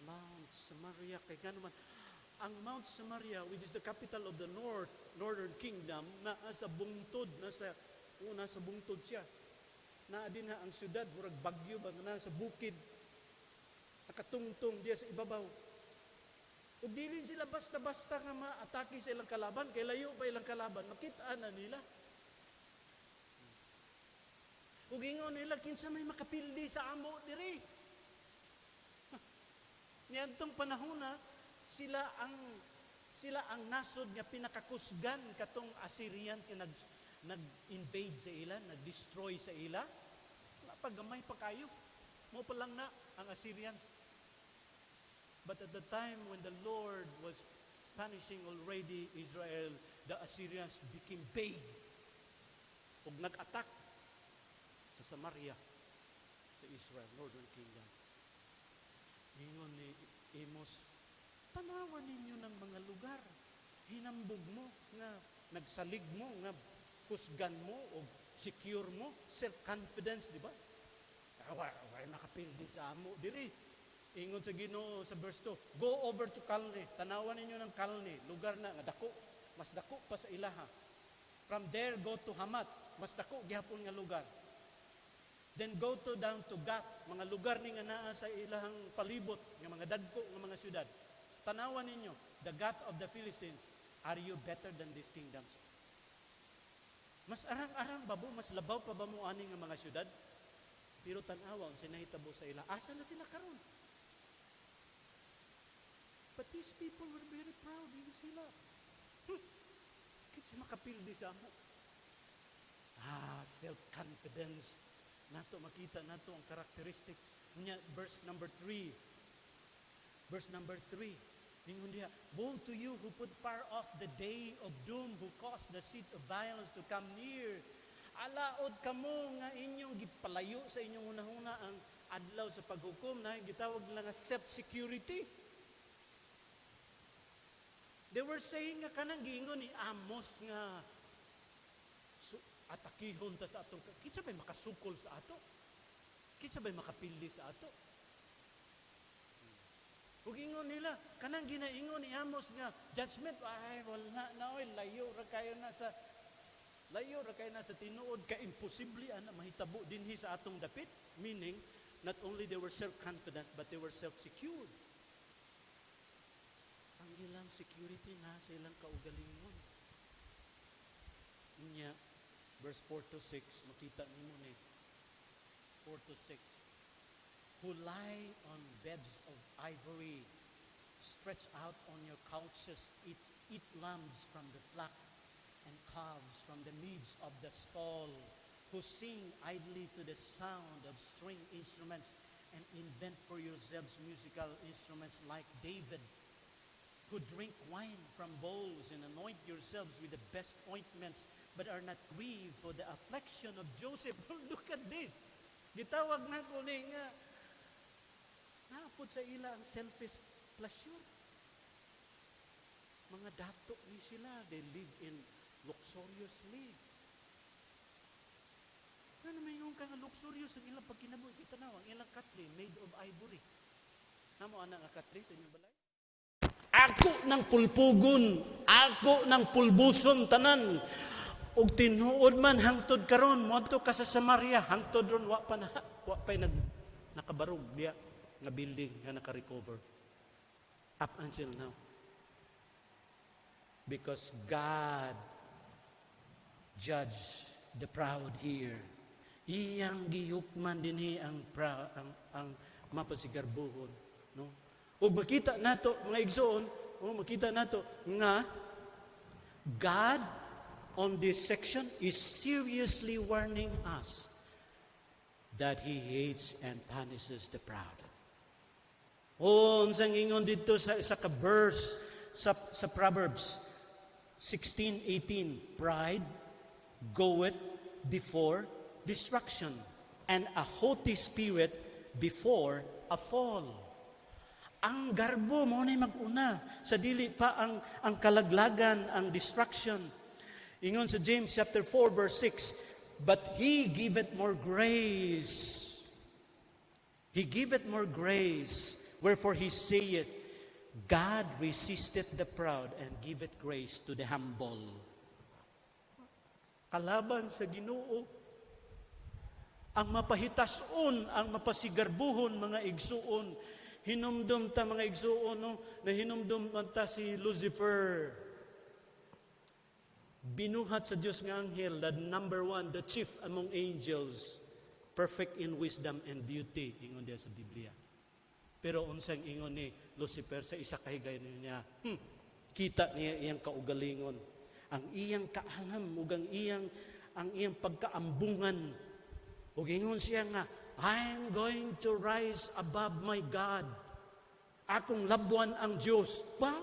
Mount Samaria. Kaya naman, ang Mount Samaria, which is the capital of the northern kingdom, nasa bungtod, nasa bungtod siya. Naadin na ang syudad, murag bagyo ba, nasa bukid, nakatungtong diya sa ibabaw. Ug dili sila basta-basta nga maatake sa ilang kalaban, kay layo pa ilang kalaban, makitaan na nila. Ug ingon nila, kinsa may makapildi sa amo diri. Niadtong panahona, sila ang nasod nga pinakakusgan katong Assyrian nga nag-invade sa ila, nag-destroy sa ila. Pagamay pa kayo. Mo pa lang na ang Assyrians. But at the time when the Lord was punishing already Israel, the Assyrians became big. Ug nag-attack sa Samaria, sa Israel, northern kingdom. Ingon ni Amos, tanawan ninyo ng mga lugar. Hinambog mo, nga nagsalig mo, nga kusgan mo, o secure mo, self-confidence, di ba? Wala nakapildi sa amo, diri. Ingon sa Ginoo sa verse 2, go over to Kalne. Tanawan ninyo ng Kalne, lugar na nga dako, mas dako pa sa ilaha. From there, go to Hamat, mas dako gihapon nga lugar. Then go down to Gath, mga lugar ni nga naa sa ilahang palibot, nga mga dagko nga mga syudad. Tanawan ninyo, the Gath of the Philistines, are you better than these kingdoms? Mas arang-arang ba mo, mas labaw pa ba mo ani nga mga syudad? Pero tanawa, sinahitabo sa ila, asa na sila karon? But these people were very proud. Hindi sila. Kasi makapildi sa amo. Self-confidence. Nato makita nato ang characteristic niya. Verse number 3. Ingon diha, woe to you who put far off the day of doom, who caused the seat of violence to come near. Alaod kamo nga inyong gipalayo sa inyong unahuna ang adlaw sa paghukom na gitawag nila nga self-security. They were saying nga kanang giingon ni Amos nga atakihon ta sa atong, kinsa bay makasukol sa ato? Kinsa bay makapildi sa ato? Ug ingon nila, kanang ginaingon ni Amos nga judgment, ay wala na oy, layo ra kayo na sa tinuod, ka imposible ana mahitabo dinhi sa atong dapit. Meaning, not only they were self-confident, but they were self-secured. Ang ilang security na sa ilang kaugalingon. Inya, verse 4 to 6, makita nimo ni 4 to 6. Who lie on beds of ivory, stretch out on your couches, eat lambs from the flock, and calves from the midst of the stall, who sing idly to the sound of string instruments, and invent for yourselves musical instruments like David, who drink wine from bowls and anoint yourselves with the best ointments, but are not grieved for the affliction of Joseph. Look at this. Gitawag na ko ni nga, naapod sa ila ang selfish pleasure. Mga dato ni sila, they live in luxuriously. Ano may yung kang luxurious ang ilang pagkinabuhi? Kita na, ang ilang katli made of ivory. Namo ana nga katli sa inyong balay? Ako ng pulpugon, ako ng pulbuson tanan. Ug tinuod man hangtod karon moadto ka sa Samaria, hangtod ron wa pa nakabarog diya nga building nga naka-recover up until now. Because God judge the proud here. Iyang gihukman dinhi ang mapasigarbuhon, no? Ug makita nato mga igsoon, makita nato nga God on this section is seriously warning us that He hates and punishes the proud. Unsang ingon dito sa isa ka verse sa Proverbs 16:18, pride goeth before destruction, and a haughty spirit before a fall. Ang garbo mo na mag-una, sa dili pa ang kalaglagan, ang destruction. Ingon sa James chapter 4 verse 6, but He giveth more grace. He giveth more grace, wherefore He saith, God resisteth the proud and giveth grace to the humble. Kalaban sa Ginoo ang mapahitason, ang mapasigarbuhon mga igsuon. Hinumdum ta mga igsuon, no? Na hinumdum man ta si Lucifer. Binuhat sa Diyos nga anghel, the number one, the chief among angels, perfect in wisdom and beauty, ingon diya sa Biblia. Pero unsang ingon ni Lucifer sa isa kahigay niya, kita niya iyang kaugalingon, ang iyang kaalam, ug ang iyang pagkaambungan. Ug ingon siya nga, I'm going to rise above my God. Akong labuan ang Diyos. Ba?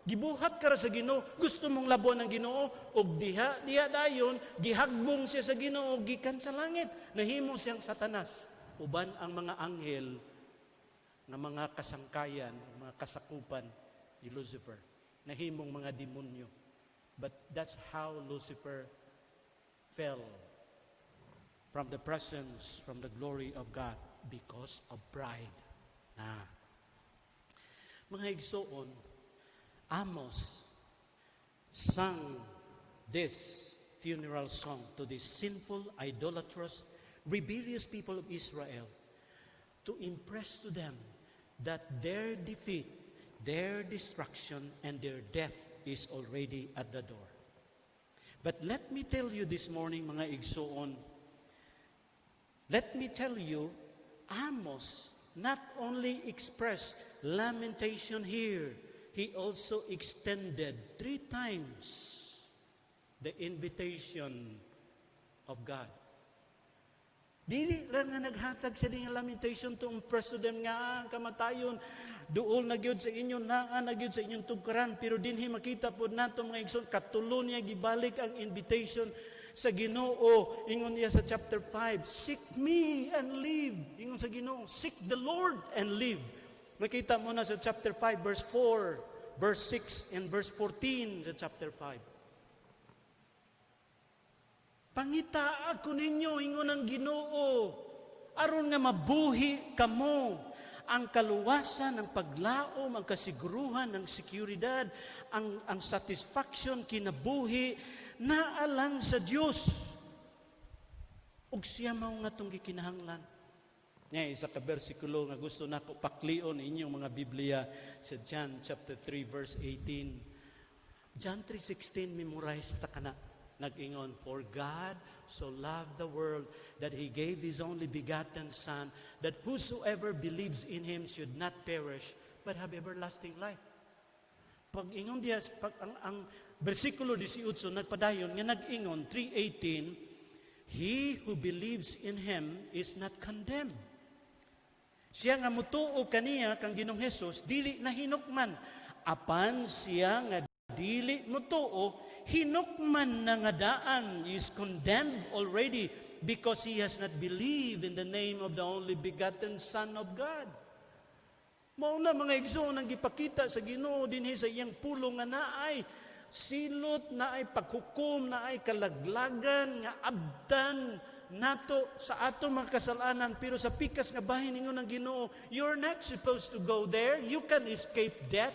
Gibuhat ka ra sa Ginoo, gusto mong labuan ang Ginoo, ug diha dayon gihagbong siya sa Ginoo gikan sa langit. Nahimo siyang Satanas. Uban ang mga anghel nga mga kasangkayan, mga kasakupan ni Lucifer. Nahimong mga demonyo. But that's how Lucifer fell from the presence, from the glory of God, because of pride. Mga igsoon, Amos sang this funeral song to the sinful, idolatrous, rebellious people of Israel to impress to them that their defeat, their destruction, and their death is already at the door. But let me tell you this morning, mga igsoon, let me tell you, Amos not only expressed lamentation here, he also extended 3 times the invitation of God. Dili lang nga naghatag sa ding lamentation to impress to them nga ang kamatayon duol na gyud sa inyo, naa na gyud sa inyong tugkaran, pero dinhi makita pod nato mga igsoon katulo niya gibalik ang invitation sa Ginoo. Ingon niya sa chapter 5, seek me and live. Ingon sa Ginoo, seek the Lord and live. Makita mo na sa chapter 5 verse 4, verse 6 and verse 14 sa chapter 5. Pangita ako ninyo, ingon ang Ginoo, aron nga mabuhi kamo. ang kaluwasan, ang paglaom, ang kasiguruhan, ang seguridad, ang satisfaction, kinabuhi, naalang sa Dios. Ug siya mao nga itong gikinahanglan. Nga, isa ka bersikulo nga gusto na ko paklion inyong mga Biblia sa John chapter 3 verse 18. John 3:16 memorize ta kana. Nag-ingon, for God so loved the world that He gave His only begotten Son, that whosoever believes in Him should not perish, but have everlasting life. Pag-ingon diya, ang bersikulo 18, nagpadayon, nga nag-ingon, 3:18, he who believes in Him is not condemned. Siya nga mutuo kaniya kang Ginoong Hesus, dili na hinukman. Apan siya nga dili mutuo, hinukman na nga daan, is condemned already because he has not believed in the name of the only begotten Son of God. Mao na mga igsoon ang gipakita sa Ginoo dinhi sa iyang pulong nga naay silot, naay paghukom, naay kalaglagan nga abdan nato sa ato mga kasalanan, pero sa pikas nga bahin ninyo ng Ginoo, you're not supposed to go there. You can escape death.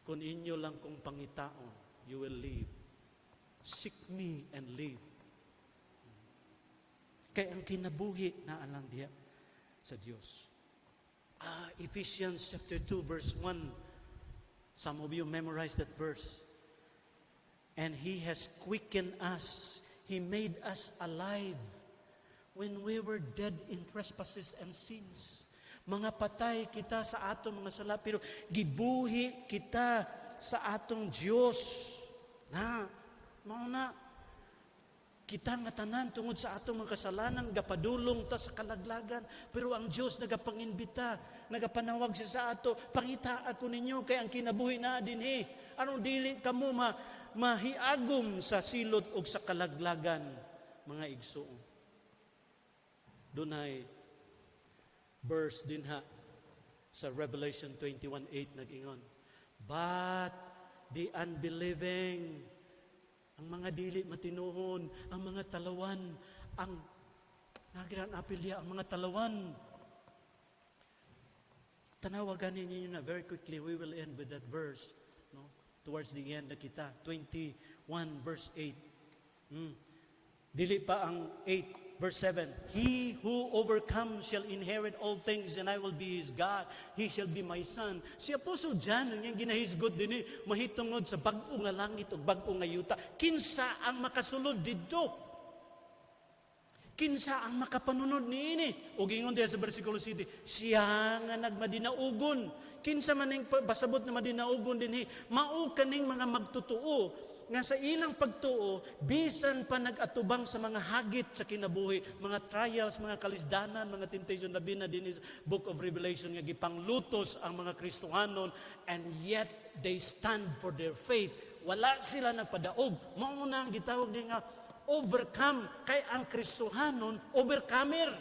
Kung inyo lang kung pangitaon, you will live. Seek me and live. Kaya ang kinabuhi na alang diya sa Diyos. Ephesians chapter 2 verse 1. Some of you memorize that verse. And He has quickened us. He made us alive when we were dead in trespasses and sins. Mga patay kita sa atong mga sala, pero gibuhi kita sa atong Diyos. Mao na, kita nga tanan tungod sa atong mga kasalanan, gapadulong ta sa kalaglagan, pero ang Diyos nagapanginbita, nagapanawag siya sa ato, pangita ako ninyo, kay ang kinabuhi na dinhi. Anong dili kamo mahiagom sa silot o sa kalaglagan, mga igsoon. Dunay verse din ha sa Revelation 21:8 nag-ingon, but the unbelieving, ang mga dili matinuhon, ang mga talawan, ang nagiran apilya, ang mga talawan. Tanawagan ninyo na very quickly, we will end with that verse, no? Towards the end na kita, 21 verse 8. Dili pa ang 8, verse 7. He who overcomes shall inherit all things, and I will be his God. He shall be my son. Si Apostle John, niyang ginahisgod din mahitungod sa bag-o nga langit o bag-o nga yuta. Kinsa ang makasulod dito? Kinsa ang makapanunod niini? O gingon diya sa versikulo 7, siya nga nagmadinaugon. Kinsa man ning basabot na madinaugon dinhi, mao kaning mga magtutuo nga sa ilang pagtuo, bisan pa nag-atubang sa mga hagit sa kinabuhi, mga trials, mga kalisdanan, mga temptation, labi na din sa Book of Revelation nga gipanglutos ang mga Kristohanon, and yet they stand for their faith. Wala sila nagpadaog. Mao na ang gitawag din nga overcome, kay ang Kristohanon overcomer.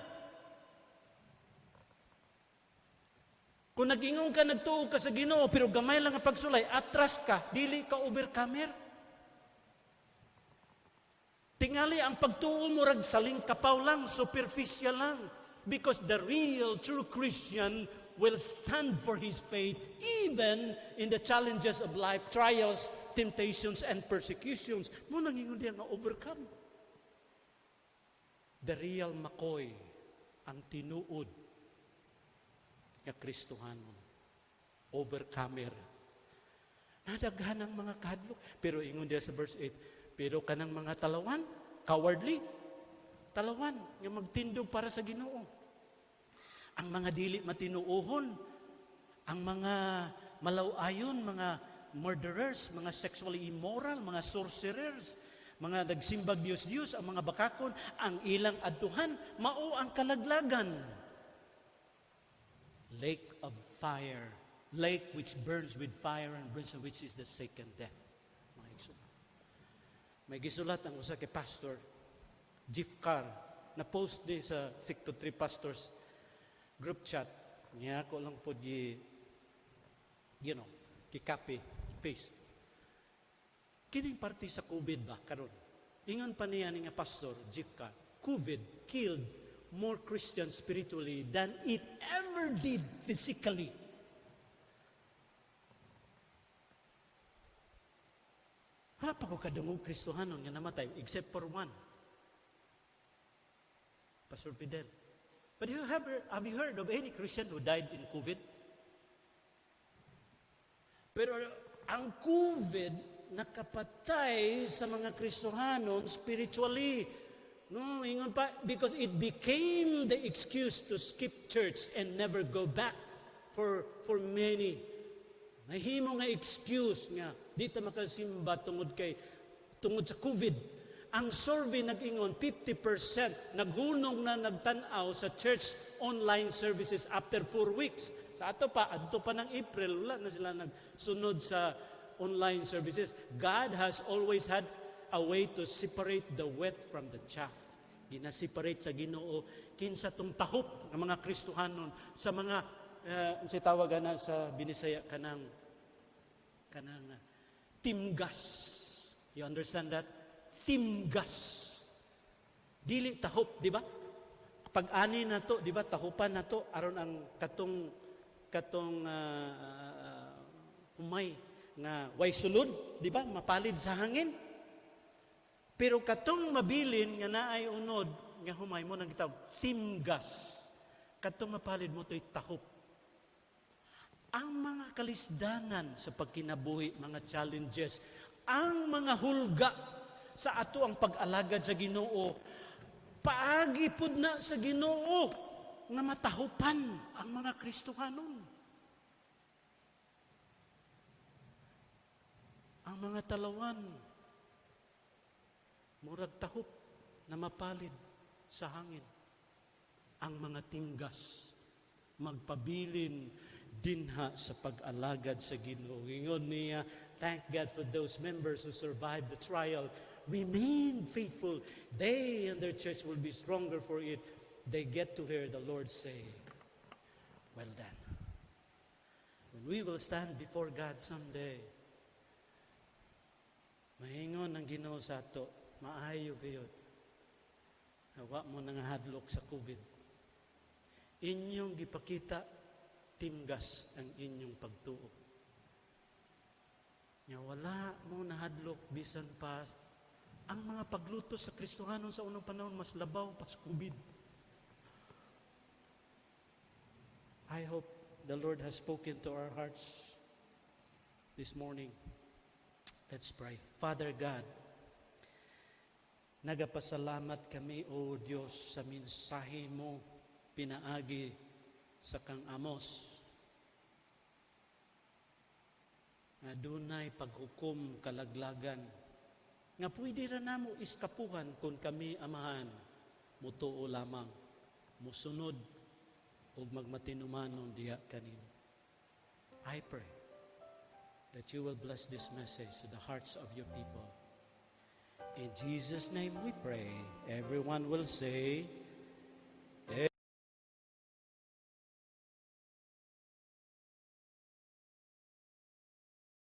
Kung nag-ingon ka, nagtuo ka sa Ginoo, pero gamay lang ang pagsulay, atras ka, dili ka overcomer. Tingali ang pagtuo mo rag saling kapaw lang, superficial lang. Because the real, true Christian will stand for his faith even in the challenges of life, trials, temptations, and persecutions. Mo nangingon diya nga overcome. The real makoy, ang tinuod nga Kristohanon, overcomer. Nadaghan ang mga kadlok. Pero ingon diya sa verse 8, pero kanang mga talawan, cowardly, talawan, yung magtindog para sa Ginoo. Ang mga dili matinuohon, ang mga malaw-ayon, mga murderers, mga sexually immoral, mga sorcerers, mga nagsimbag Diyos-Diyos, ang mga bakakon, ang ilang adtuhan, mao ang kalaglagan. Lake of fire, lake which burns with fire and brimstone, which is the second death. Mga igsoon. May gisulat ang usa kay pastor, Jeff Carr, na post din sa Sector 3 Pastors group chat. Niya ko lang po kikapi, paste. Kining party sa COVID ba karon? Ingon pa niya nga pastor, Jeff Carr, COVID killed more Christian spiritually than it ever did physically. Wala pa ko kadungog Kristohanon nga namatay, except for one. Pastor Fidel. But have you heard of any Christian who died in COVID? Pero ang COVID nakapatay sa mga Kristohanon spiritually. No, ingon pa, because it became the excuse to skip church and never go back for many. Nahimo nga excuse nga dito makasimba tungod sa COVID. Ang survey nag-ingon 50% naghunong na nagtanaw sa church online services after 4 weeks. Sa ato pa ng April, wala na sila nagsunod sa online services. God has always had a way to separate the wheat from the chaff. Gina-separate sa Ginoo kinsa tong tahop ng mga Kristohanon sa mga si tawagan na sa Binisaya kanang timgas. You understand that? Timgas. Dili tahop, di ba? Pag-ani na to, di ba, tahupan na to aron ang katong humay nga way sulod, di ba? Mapalid sa hangin. Pero katong mabilin nga naay unod nga humay mo nang gitawag timgas. Katong mapalid mo to'y tahop. Ang mga kalisdanan sa pagkinabuhi, mga challenges, ang mga hulga sa ato ang pag-alagad sa Ginoo, paagi pud na sa Ginoo nga matahupan ang mga Kristohanon. Ang mga talawan, murag tahop na mapalid sa hangin. Ang mga timgas, magpabilin dinha sa pag-alagad sa Ginoo. Ingon niya, thank God for those members who survived the trial. Remain faithful. They and their church will be stronger for it. They get to hear the Lord say, well done. When we will stand before God someday, mahingon ang Ginoo sa ato, maayo gayud. Hawa mo nang hadlok sa COVID. Inyong gipakita, timgas ang inyong pagtuo. Nga wala mo nahadlok bisan pa ang mga pagluto sa Kristohanon sa unang panahon mas labaw pas COVID. I hope the Lord has spoken to our hearts this morning. Let's pray. Father God, nagapasalamat kami, O Diyos, sa mensahe mo pinaagi sa kang Amos. Nga dunay paghukom kalaglagan. Nga pwede ra namo iskapuhan kung kami amahan, mutuo lamang, musunod, o magmatinumanon diha kanin. I pray that you will bless this message to the hearts of your people. In Jesus' name we pray. Everyone will say,